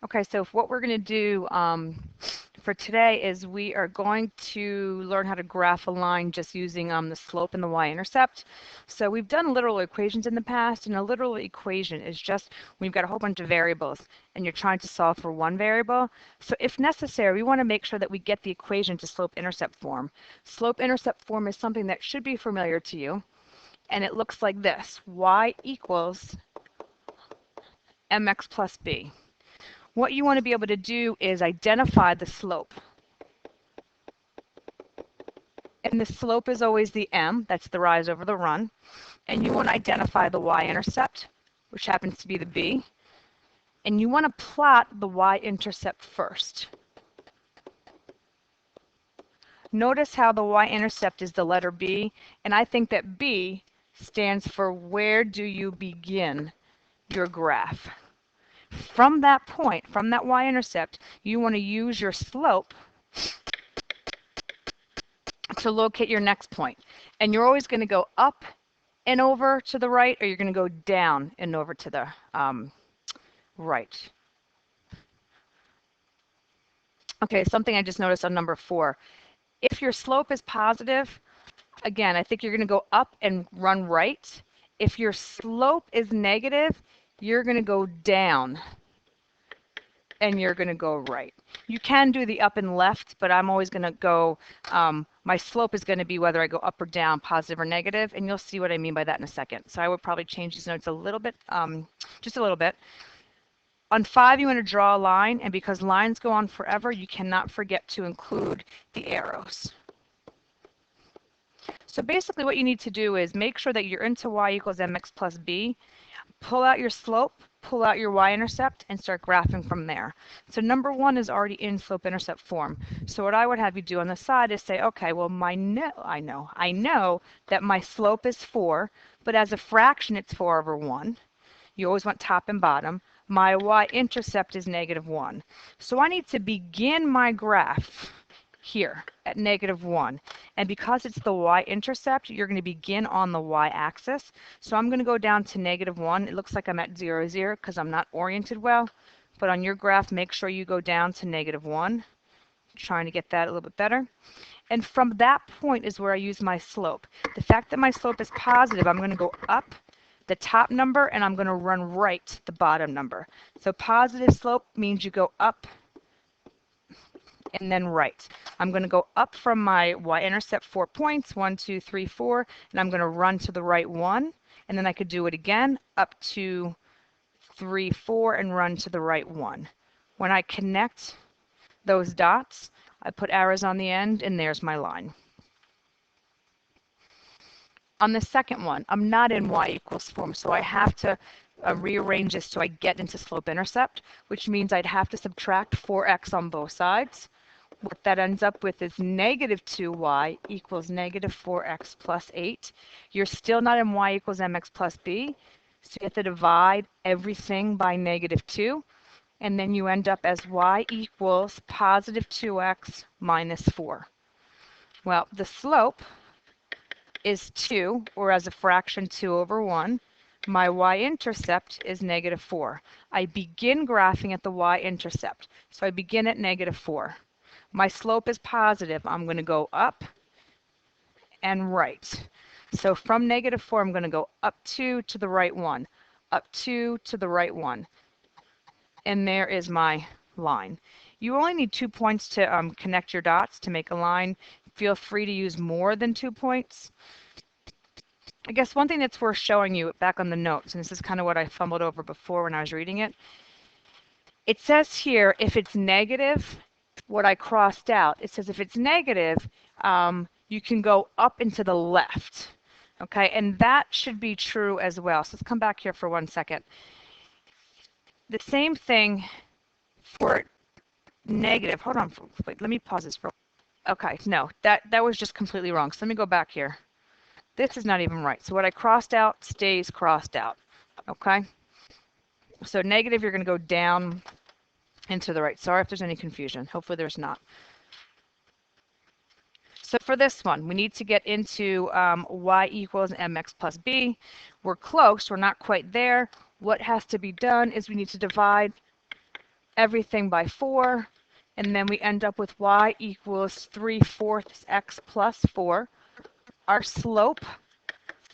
Okay, so what we're going to do for today is we are going to learn how to graph a line just using the slope and the y-intercept. So we've done literal equations in the past, and a literal equation is just when you've got a whole bunch of variables and you're trying to solve for one variable. So if necessary, we want to make sure that we get the equation to slope-intercept form. Slope-intercept form is something that should be familiar to you, and it looks like this: y equals mx plus b. What you want to be able to do is identify the slope. And the slope is always the m, that's the rise over the run. And you want to identify the y-intercept, which happens to be the b. And you want to plot the y-intercept first. Notice how the y-intercept is the letter b, and I think that b stands for where do you begin your graph. From that point, from that y-intercept, you want to use your slope to locate your next point. And you're always going to go up and over to the right, or you're going to go down and over to the right. Okay, something I just noticed on number 4. If your slope is positive, again, I think you're going to go up and run right. If your slope is negative, you're going to go down and you're going to go right. You can do the up and left, but I'm always going to go, my slope is going to be whether I go up or down, positive or negative, and you'll see what I mean by that in a second. So I would probably change these notes a little bit, just a little bit. On 5, you want to draw a line, and because lines go on forever, you cannot forget to include the arrows. So basically what you need to do is make sure that you're into y equals mx plus b, pull out your slope, pull out your y-intercept, and start graphing from there. So number 1 is already in slope-intercept form. So what I would have you do on the side is say, okay, well, I know that my slope is 4, but as a fraction, it's 4 over 1. You always want top and bottom. My y-intercept is -1. So I need to begin my graph here at -1. And because it's the y-intercept, you're going to begin on the y-axis. So I'm going to go down to -1. It looks like I'm at 0, 0 because I'm not oriented well. But on your graph, make sure you go down to -1. Trying to get that a little bit better. And from that point is where I use my slope. The fact that my slope is positive, I'm going to go up the top number and I'm going to run right the bottom number. So positive slope means you go up and then right. I'm going to go up from my y-intercept 4 points, 1, 2, 3, 4, and I'm going to run to the right 1. And then I could do it again, up to 3, 4, and run to the right 1. When I connect those dots, I put arrows on the end, and there's my line. On the second one, I'm not in y equals form, so I have to rearrange this so I get into slope-intercept, which means I'd have to subtract 4x on both sides. What that ends up with is -2y equals -4x plus 8. You're still not in y equals mx plus b, so you have to divide everything by -2, and then you end up as y equals positive 2x minus 4. Well, the slope is 2, or as a fraction 2 over 1. My y-intercept is -4. I begin graphing at the y-intercept, so I begin at -4. My slope is positive. I'm going to go up and right. So from -4, I'm going to go up 2 to the right 1, up 2 to the right 1. And there is my line. You only need 2 points to connect your dots to make a line. Feel free to use more than 2 points. I guess one thing that's worth showing you back on the notes, and this is kind of what I fumbled over before when I was reading it, it says here if it's negative, what I crossed out, it says if it's negative, you can go up and to the left. Okay, and that should be true as well. So let's come back here for 1 second. The same thing for negative. Hold on, wait, let me pause this for. Okay, no, that was just completely wrong. So let me go back here. This is not even right. So what I crossed out stays crossed out. Okay? So negative, you're going to go down and to the right. Sorry if there's any confusion. Hopefully there's not. So for this one, we need to get into y equals mx plus b. We're close. We're not quite there. What has to be done is we need to divide everything by 4, and then we end up with y equals 3/4 x plus 4. Our slope,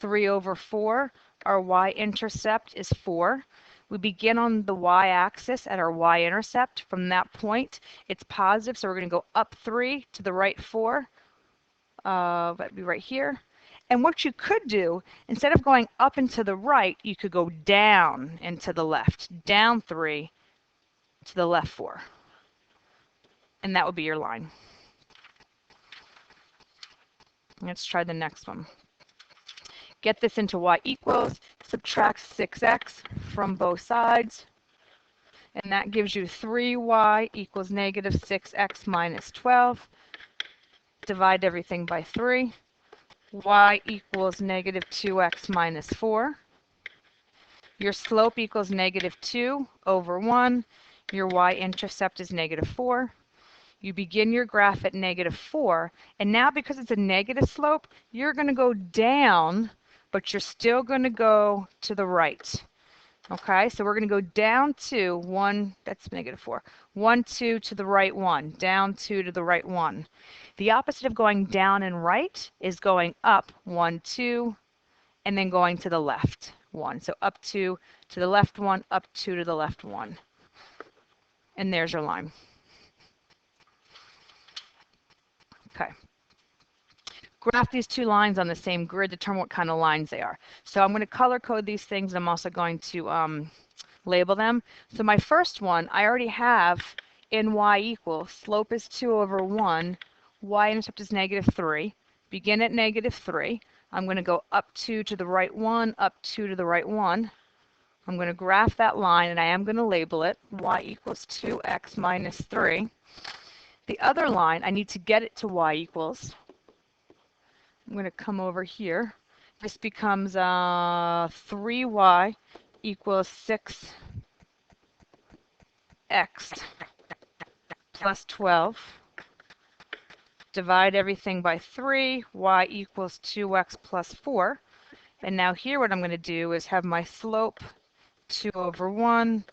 3/4. Our y-intercept is 4. We begin on the y-axis at our y-intercept. From that point, it's positive, so we're going to go up 3 to the right 4. That'd be right here. And what you could do, instead of going up and to the right, you could go down and to the left. Down 3 to the left 4. And that would be your line. Let's try the next one. Get this into y equals, subtract 6x from both sides, and that gives you 3y equals negative 6x minus 12. Divide everything by 3. Y equals negative 2x minus 4. Your slope equals negative 2/1. Your y-intercept is negative 4. You begin your graph at negative 4, and now because it's a negative slope, you're going to go down, but you're still going to go to the right. Okay, so we're going to go down 2, 1, that's negative 4, 1, 2 to the right 1, down 2 to the right 1. The opposite of going down and right is going up 1, 2, and then going to the left 1. So up 2 to the left 1, up 2 to the left 1. And there's your line. Okay. Graph these two lines on the same grid, determine what kind of lines they are. So I'm going to color code these things, and I'm also going to label them. So my first one, I already have in y equals, slope is 2/1, y-intercept is negative 3. Begin at negative 3. I'm going to go up 2 to the right 1, up 2 to the right 1. I'm going to graph that line, and I am going to label it y equals 2x minus 3. The other line, I need to get it to y equals. I'm going to come over here. This becomes 3y equals 6x plus 12. Divide everything by 3. Y equals 2x plus 4. And now here what I'm going to do is have my slope 2/1.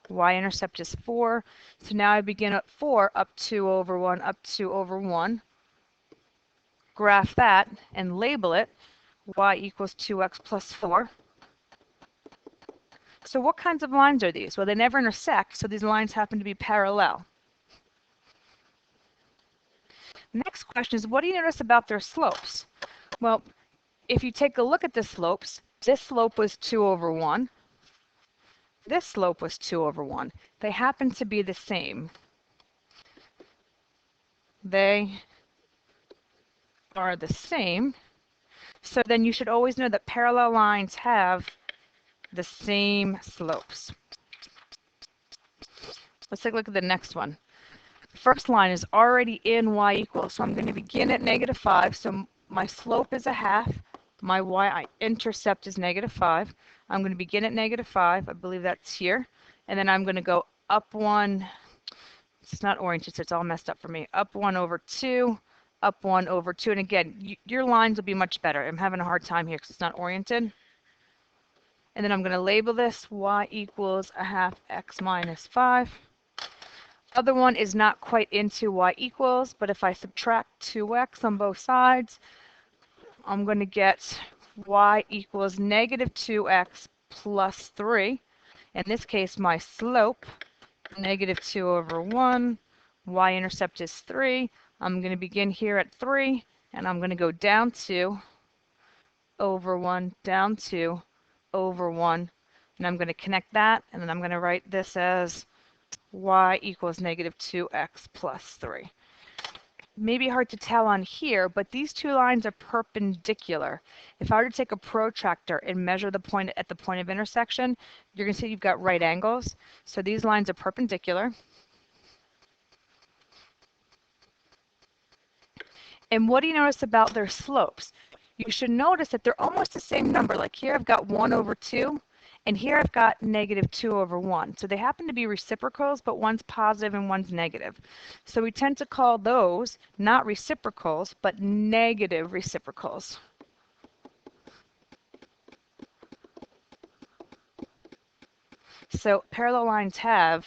Y-intercept is 4. So now I begin at 4, up 2/1, up 2/1. Graph that and label it y equals 2x plus 4. So what kinds of lines are these? Well, they never intersect, so these lines happen to be parallel. Next question is, what do you notice about their slopes? Well, if you take a look at the slopes, this slope was 2/1. This slope was 2/1. They happen to be the same. They are the same. So then you should always know that parallel lines have the same slopes. Let's take a look at the next one. First line is already in y equals, so I'm going to begin at negative 5. So my slope is a half. My y-intercept is negative 5. I'm going to begin at negative 5. I believe that's here. And then I'm going to go up 1. It's not oriented, so it's all messed up for me. Up 1/2. Up 1/2. And again, your lines will be much better. I'm having a hard time here because it's not oriented. And then I'm going to label this y equals a half x minus 5. Other one is not quite into y equals, but if I subtract 2x on both sides, I'm going to get y equals negative 2x plus 3. In this case, my slope, negative 2/1. Y-intercept is 3. I'm going to begin here at 3, and I'm going to go down 2/1, down 2/1, and I'm going to connect that, and then I'm going to write this as y equals negative 2x plus 3. Maybe hard to tell on here, but these two lines are perpendicular. If I were to take a protractor and measure the point at the point of intersection, you're going to see you've got right angles. So these lines are perpendicular. And what do you notice about their slopes? You should notice that they're almost the same number. Like here I've got 1/2, and here I've got negative 2/1. So they happen to be reciprocals, but one's positive and one's negative. So we tend to call those not reciprocals, but negative reciprocals. So parallel lines have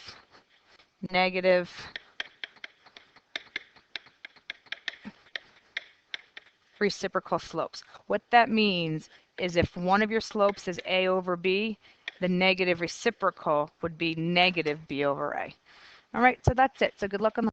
negative reciprocal slopes. What that means is if one of your slopes is A over B, the negative reciprocal would be negative B over A. All right, so that's it. So good luck on the